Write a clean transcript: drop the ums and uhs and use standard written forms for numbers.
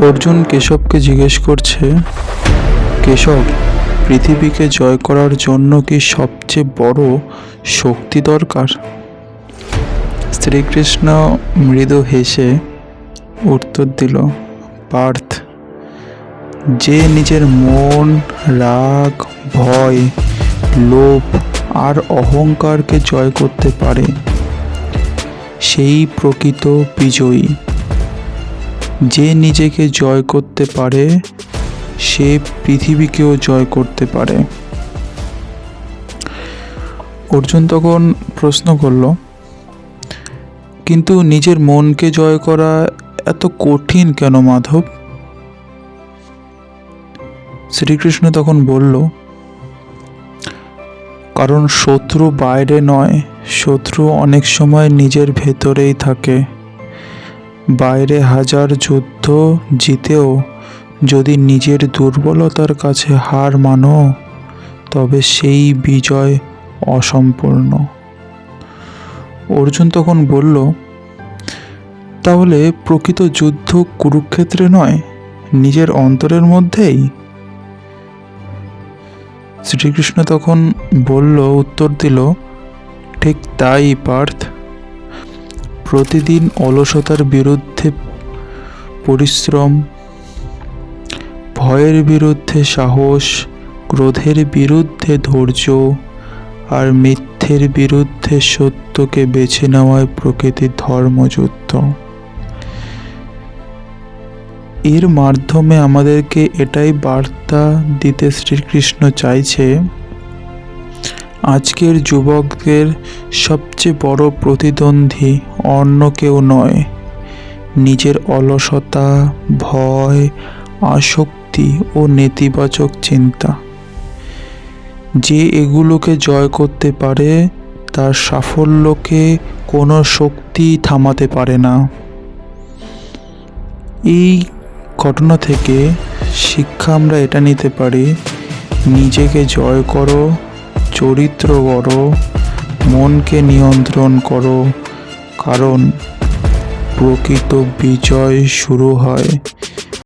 অর্জুন কেশবকে জিজ্ঞেস করছে, কেশব, পৃথিবীকে জয় করার জন্য কি সবচেয়ে বড় শক্তি দরকার? শ্রীকৃষ্ণ মৃদু হেসে উত্তর দিল, পার্থ, যে নিজের মন, রাগ, ভয়, লোভ আর অহংকারকে জয় করতে পারে সেই প্রকৃত বিজয়ী। যে নিজেকে জয় করতে পারে সে পৃথিবীকেও জয় করতে পারে। অর্জুন তখন প্রশ্ন করল, কিন্তু নিজের মনকে জয় করা এত কঠিন কেন মাধব? শ্রীকৃষ্ণ তখন বলল, কারণ শত্রু বাইরে নয়, শত্রু অনেক সময় নিজের ভেতরেই থাকে। বাইরে হাজার যুদ্ধ জিতেও যদি নিজের দুর্বলতার কাছে হার মানো, তবে সেই বিজয় অসম্পূর্ণ। অর্জুন তখন বলল, তাহলে প্রকৃত যুদ্ধ কুরুক্ষেত্রে নয়, নিজের অন্তরের মধ্যেই? শ্রীকৃষ্ণ তখন উত্তর দিল, ঠিক তাই পার্থ। প্রতিদিন অলসতার বিরুদ্ধে পরিশ্রম, ভয়ের বিরুদ্ধে সাহস, ক্রোধের বিরুদ্ধে ধৈর্য আর মিথ্যের বিরুদ্ধে সত্যকে বেছে নেওয়ায় প্রকৃতির ধর্মযুদ্ধ। এর মাধ্যমে আমাদেরকে এটাই বার্তা দিতে শ্রীকৃষ্ণ চাইছে, আজকের যুবকদের সবচেয়ে বড় প্রতিদ্বন্দ্বী অন্য কেউ নয়, নিজের অলসতা, ভয়, আসক্তি ও নেতিবাচক চিন্তা। যে এগুলোকে জয় করতে পারে তার সাফল্যকে কোনো শক্তি থামাতে পারে না। এই ঘটনা থেকে শিক্ষা আমরা এটা নিতে পারি, নিজেকে জয় করো, চরিত্র গড়ো, মনকে নিয়ন্ত্রণ করো, কারণ প্রকৃত বিজয় শুরু হয়